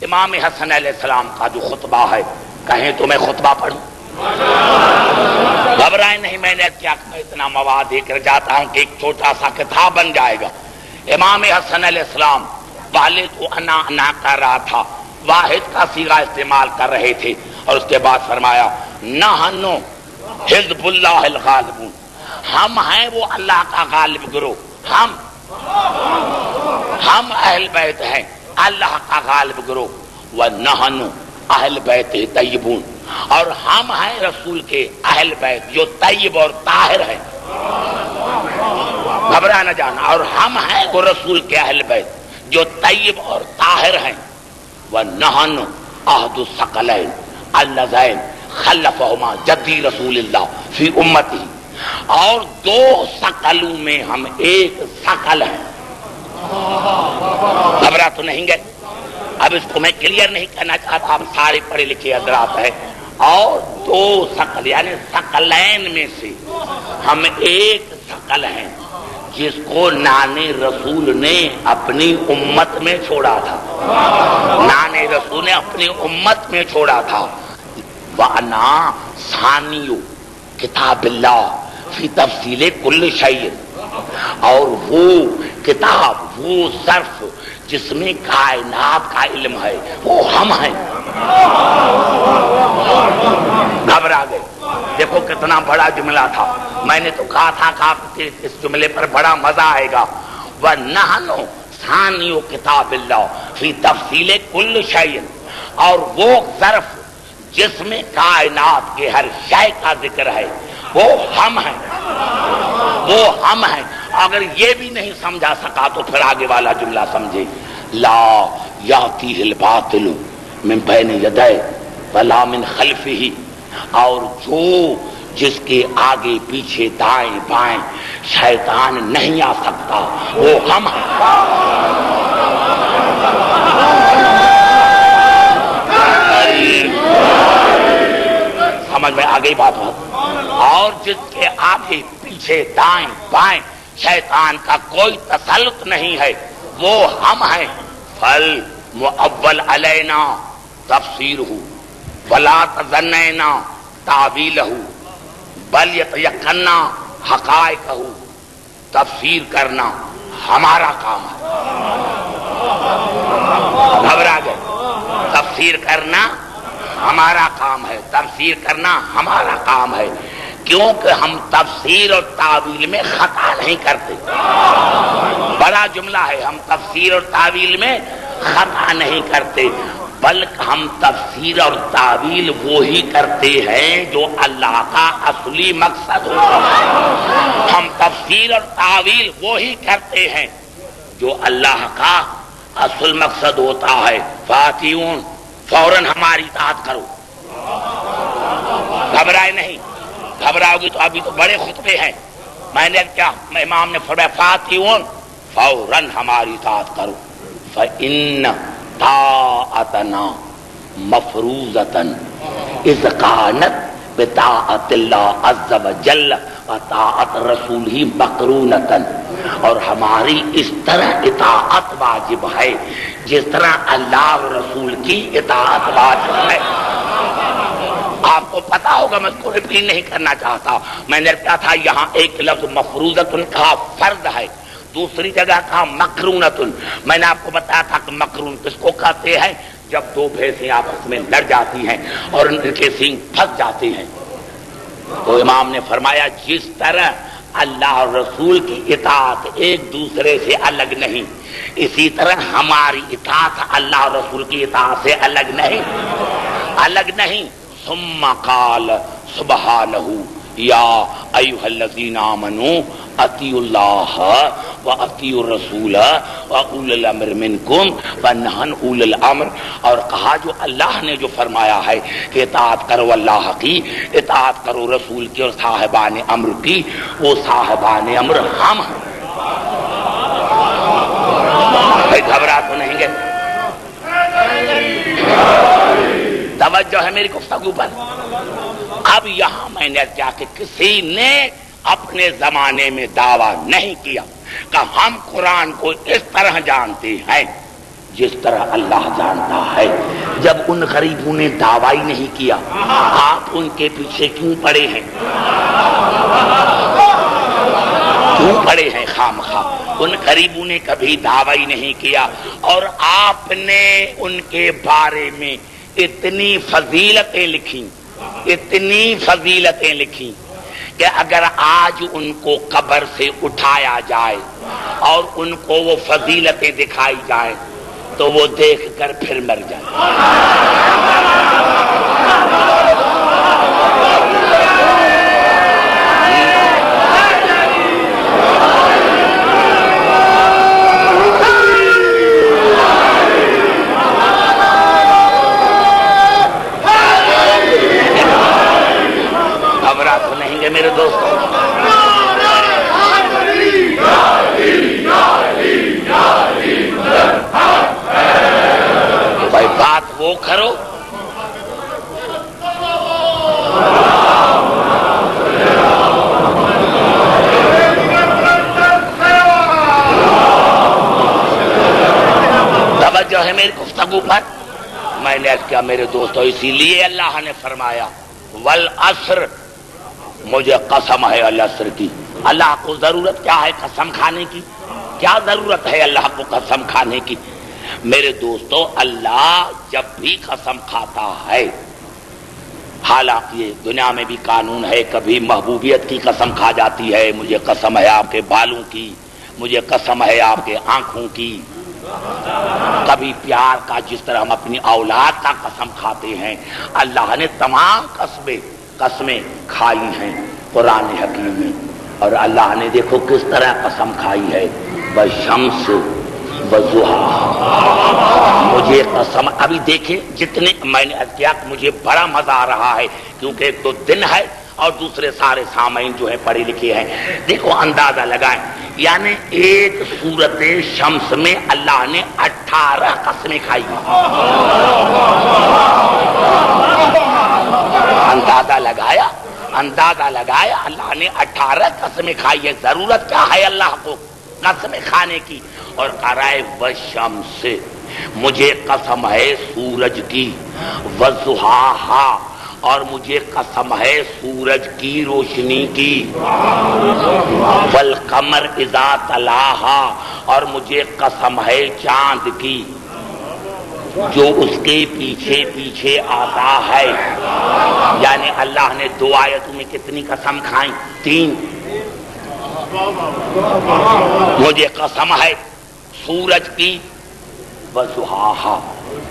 امام حسن علیہ السلام کا جو خطبہ ہے، کہیں تو میں خطبہ پڑھوں؟ گھبرائے نہیں، میں نے کیا میں اتنا مواد دے کر جاتا ہوں کہ ایک چھوٹا سا کتاب بن جائے گا۔ امام حسن علیہ السلام پہلے تو انا کر رہا تھا، واحد کا صیغہ استعمال کر رہے تھے، اور اس کے بعد فرمایا نحنو حزب اللہ الغالبون، ہم ہیں وہ اللہ کا غالب گروہ، ہم اہل بیت ہیں اللہ کا غالب گروہ، وَنَحْنُ اہل بیت طیبون، اور ہم ہیں رسول کے اہل بیت جو طیب اور طاہر ہیں، گھبرا نہ جانا، اور ہم ہیں وہ رسول کے اہل بیت جو طیب اور طاہر ہیں، وَنَحْنُ عَهْدُ الثَّقَلَيْنِ اللَّذَيْنِ خَلَّفَهُمَا جَدِّي رسول اللہ فی امتی، اور دو ثقلوں میں ہم ایک ثقل ہیں۔ گھبرا تو نہیں گئے؟ اب اس کو میں کلیئر نہیں کرنا چاہتا، آپ سارے پڑھے لکھے حضرات ہیں، اور دو ثقل یعنی ثقلین میں سے ہم ایک ثقل ہیں جس کو نانے رسول نے اپنی امت میں چھوڑا تھا، نانے رسول نے اپنی امت میں چھوڑا تھا۔ وَأَنَا ثَانِيُ کتاب اللہ فی تفصیل کل شیء، اور وہ کتاب، وہ ظرف جس میں کائنات کا علم ہے، وہ ہم ہیں۔ گھبرا گئے؟ دیکھو کتنا بڑا جملہ تھا، میں نے تو کہا تھا کہ آپ کے اس جملے پر بڑا مزہ آئے گا۔ وَنَحْنُ ثَانِيُ کتاب اللہ فی تفصیل کل شیء، اور وہ ظرف جس میں کائنات کے ہر شے کا ذکر ہے، وہ ہم ہیں، وہ ہم ہیں۔ اگر یہ بھی نہیں سمجھا سکا تو پھر آگے والا جملہ سمجھے، لا یاتیہ الباطل من بین یدیہ ولا من خلفہ، اور جو جس کے آگے پیچھے دائیں بائیں شیطان نہیں آ سکتا، وہ ہم ہیں۔ سمجھ میں آ گئی بات؟ اور جس کے آگے پیچھے دائیں بائیں شیطان کا کوئی تسلط نہیں ہے، وہ ہم ہیں۔ فَالْمُؤَوَّلْ عَلَيْنَا تَفْسِيرُهُ وَلَا تَظَنَّيْنَا تَعْوِيلَهُ بَلْ يَتَيَقَّنَّا حَقَائِقَهُ، تفسیر کرنا ہمارا کام ہے۔ گھبرا گئے؟ تفسیر کرنا ہمارا کام ہے، تفسیر کرنا ہمارا کام ہے، کیونکہ ہم تفسیر اور تعویل میں خطا نہیں کرتے۔ بڑا جملہ ہے، ہم تفسیر اور تعویل میں خطا نہیں کرتے، بلکہ ہم تفسیر اور تعویل وہی کرتے ہیں جو اللہ کا اصلی مقصد ہوتا ہے۔ ہم تفسیر اور تعویل وہی کرتے ہیں جو اللہ کا اصل مقصد ہوتا ہے۔ فاتحون، فوراً ہماری اطاعت کرو۔ گھبرائے نہیں، گھبراؤ گی تو ابھی تو بڑے خطبے ہیں۔ میں نے کیا، امام نے فرمایا فاتحون، فوراً ہماری اطاعت کرو۔ فإن طاعتنا مفروضة إذ كانت بطاعت اللہ عز وجل وطاعت رسولہ مقرونة، اور ہماری اس طرح اطاعت واجب ہے جس طرح اللہ اور رسول کی اطاعت واجب ہے۔ آپ کو پتا ہوگا، میں اس کو ریپیٹ نہیں کرنا چاہتا، میں نے کہا تھا یہاں ایک لفظ مفروضۃ کا فرض ہے، دوسری جگہ کہا مقرونۃ۔ میں نے آپ کو بتایا تھا کہ مقرون کس کو کہتے ہیں؟ جب دو بھینسیں آپس میں لڑ جاتی ہیں اور ان کے سینگ پھنس جاتے ہیں۔ تو امام نے فرمایا جس طرح اللہ اور رسول کی اطاعت ایک دوسرے سے الگ نہیں، اسی طرح ہماری اطاعت اللہ اور رسول کی اطاعت سے الگ نہیں، الگ نہیں۔ ثم قال سبحانہ یا ایھا الذین آمنوا اطیعوا اللہ واطیعوا الرسول واولی الامر منکم ونہوا اولی الامر، اور کہا جو اللہ نے جو فرمایا ہے کہ اطاعت کرو اللہ کی، اطاعت کرو رسول کی اور صاحبان امر کی، وہ صاحبان امر ہم ہیں۔ بھائی گھبرا تو نہیں گئے؟ توجہ ہے میری گفتگو پر؟ اب یہاں میں نے کیا کہ کسی نے اپنے زمانے میں دعویٰ نہیں کیا کہ ہم قرآن کو اس طرح جانتے ہیں، جس طرح اللہ جانتا ہے۔ جب ان غریبوں نے دعویٰ ہی نہیں کیا، آپ ان کے پیچھے کیوں پڑے ہیں؟ کیوں پڑے ہیں خامخواہ؟ ان غریبوں نے کبھی دعویٰ ہی نہیں کیا، اور آپ نے ان کے بارے میں اتنی فضیلتیں لکھی، اتنی فضیلتیں لکھی کہ اگر آج ان کو قبر سے اٹھایا جائے اور ان کو وہ فضیلتیں دکھائی جائیں تو وہ دیکھ کر پھر مر جائیں۔ خبرات تو نہیں گے میرے دوستوں؟ بھائی بات وہ کرو توجہ ہے میری گفتگو پر؟ میں نے کیا میرے دوستوں، اسی لیے اللہ نے فرمایا والعصر، مجھے قسم ہے العصر کی۔ اللہ کو ضرورت کیا ہے قسم کھانے کی؟ کیا ضرورت ہے اللہ کو قسم کھانے کی؟ میرے دوستو، اللہ جب بھی قسم کھاتا ہے، حالانکہ یہ دنیا میں بھی قانون ہے، کبھی محبوبیت کی قسم کھا جاتی ہے، مجھے قسم ہے آپ کے بالوں کی، مجھے قسم ہے آپ کے آنکھوں کی، کبھی پیار کا، جس طرح ہم اپنی اولاد کا قسم کھاتے ہیں، اللہ نے تمام قسمیں کھائی ہیں قرآن حکیم میں۔ اور اللہ نے دیکھو کس طرح قسم کھائی ہے، والشمس والضحیٰ، مجھے قسم۔ ابھی دیکھیں جتنے میں نے کیا، مجھے بڑا مزہ آ رہا ہے کیونکہ ایک تو دن ہے اور دوسرے سارے سامعین جو ہیں پڑھے لکھے ہیں۔ دیکھو اندازہ لگائیں، یعنی ایک سورت شمس میں اللہ نے 18 قسمیں کھائی۔ اندازہ لگایا اللہ نے 18 قسمیں کھائی ہے۔ ضرورت کیا ہے اللہ کو قسمیں کھانے کی؟ اور قرائے والشمس، مجھے قسم ہے سورج کی، والضحیٰ، اور مجھے قسم ہے سورج کی روشنی کی، والقمر اذا تلاہا، اور مجھے قسم ہے چاند کی جو اس کے پیچھے پیچھے آتا ہے۔ یعنی اللہ نے 2 آیتوں میں کتنی قسم کھائیں؟ 3۔ مجھے قسم ہے سورج کی، وضحاہا۔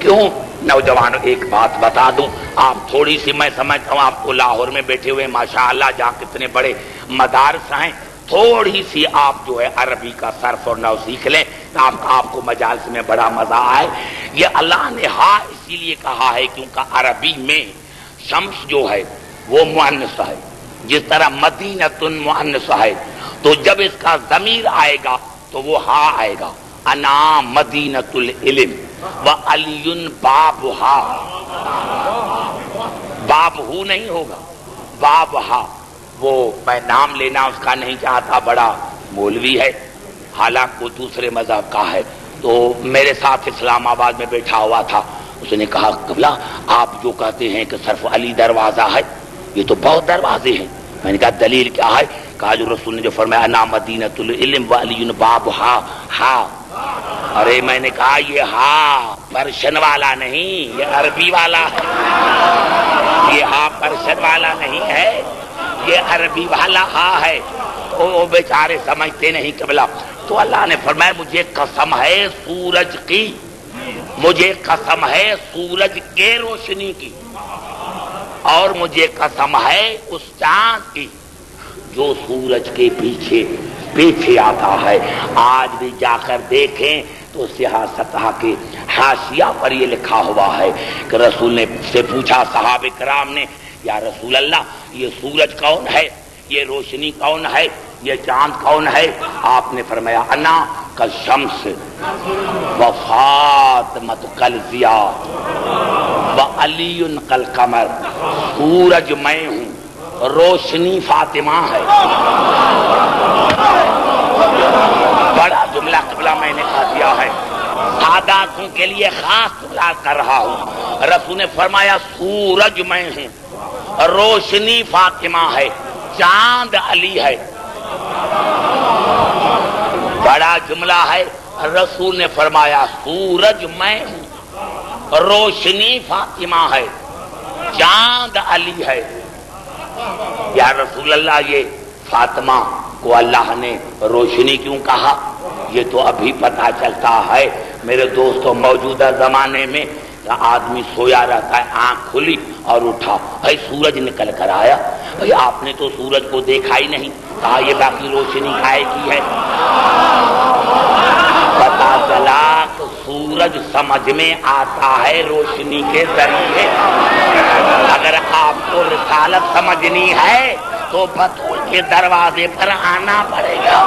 کیوں نوجوانوں ایک بات بتا دوں، آپ تھوڑی سی، میں سمجھتا ہوں آپ کو لاہور میں بیٹھے ہوئے ماشاءاللہ جہاں کتنے بڑے مدارس ہیں، تھوڑی سی آپ جو ہے عربی کا صرف اور نحو سیکھ لیں، آپ کو مجالس میں بڑا مزہ آئے۔ یہ اللہ نے ہاں اسی لیے کہا ہے کیونکہ عربی میں شمس جو ہے وہ مؤنث ہے، جس طرح مدینۃ مؤنث ہے، تو جب اس کا ضمیر آئے گا تو وہ ہاں آئے گا، انا مدینۃ العلم وعلی بابھا، بابہ نہیں ہوگا، بابھا۔ وہ میں نام لینا اس کا نہیں چاہتا، بڑا مولوی ہے، حالانکہ وہ دوسرے مذہب کا ہے، تو میرے ساتھ اسلام آباد میں بیٹھا ہوا تھا، اس نے کہا قبلہ آپ جو کہتے ہیں کہ صرف علی دروازہ ہے، یہ تو بہت دروازے ہیں۔ میں نے کہا دلیل کیا ہے؟ کہا جو رسول نے جو فرمایا انا مدینۃ العلم وعلی بابھا، ہاں۔ ارے میں نے کہا یہ ہاں پرشن والا نہیں، یہ عربی والا ہے، یہ ہاں پرشن والا نہیں ہے، یہ عربی والا ہاں ہے۔ وہ بیچارے سمجھتے نہیں قبلہ۔ تو اللہ نے فرمایا مجھے قسم ہے سورج کی، مجھے قسم ہے سورج کے روشنی کی، اور مجھے قسم ہے اس چاند کی جو سورج کے پیچھے پیچھے آتا ہے۔ آج بھی جا کر دیکھیں تو سیاست کے حاشیہ پر یہ لکھا ہوا ہے کہ رسول نے سے پوچھا صحابہ کرام نے، یا رسول اللہ یہ سورج کون ہے، یہ روشنی کون ہے، یہ چاند کون ہے؟ آپ نے فرمایا انا کالشمس وفاطمۃ کالضیاء وعلی کالقمر، سورج میں ہوں، روشنی فاطمہ ہے۔ بڑا جملہ قبلہ میں نے کہا دیا ہے، ساداتوں کے لیے خاص دعا کر رہا ہوں. رسول نے فرمایا سورج میں ہوں، روشنی فاطمہ ہے، چاند علی ہے. بڑا جملہ ہے. رسول نے فرمایا سورج میں ہوں، روشنی فاطمہ ہے، چاند علی ہے. یا رسول اللہ، یہ فاطمہ کو اللہ نے روشنی کیوں کہا؟ یہ تو ابھی پتہ چلتا ہے میرے دوستوں. موجودہ زمانے میں آدمی سویا رہتا ہے، آنکھ کھلی اور اٹھا، بھائی سورج نکل کر آیا. بھائی آپ نے تو سورج کو دیکھا ہی نہیں، کہا یہ باقی روشنی کائے کی ہے؟ پتا چلا کہ سورج سمجھ میں آتا ہے روشنی کے ذریعے. اگر آپ کو رسالت سمجھنی ہے تو بطول کے دروازے پر آنا پڑے گا.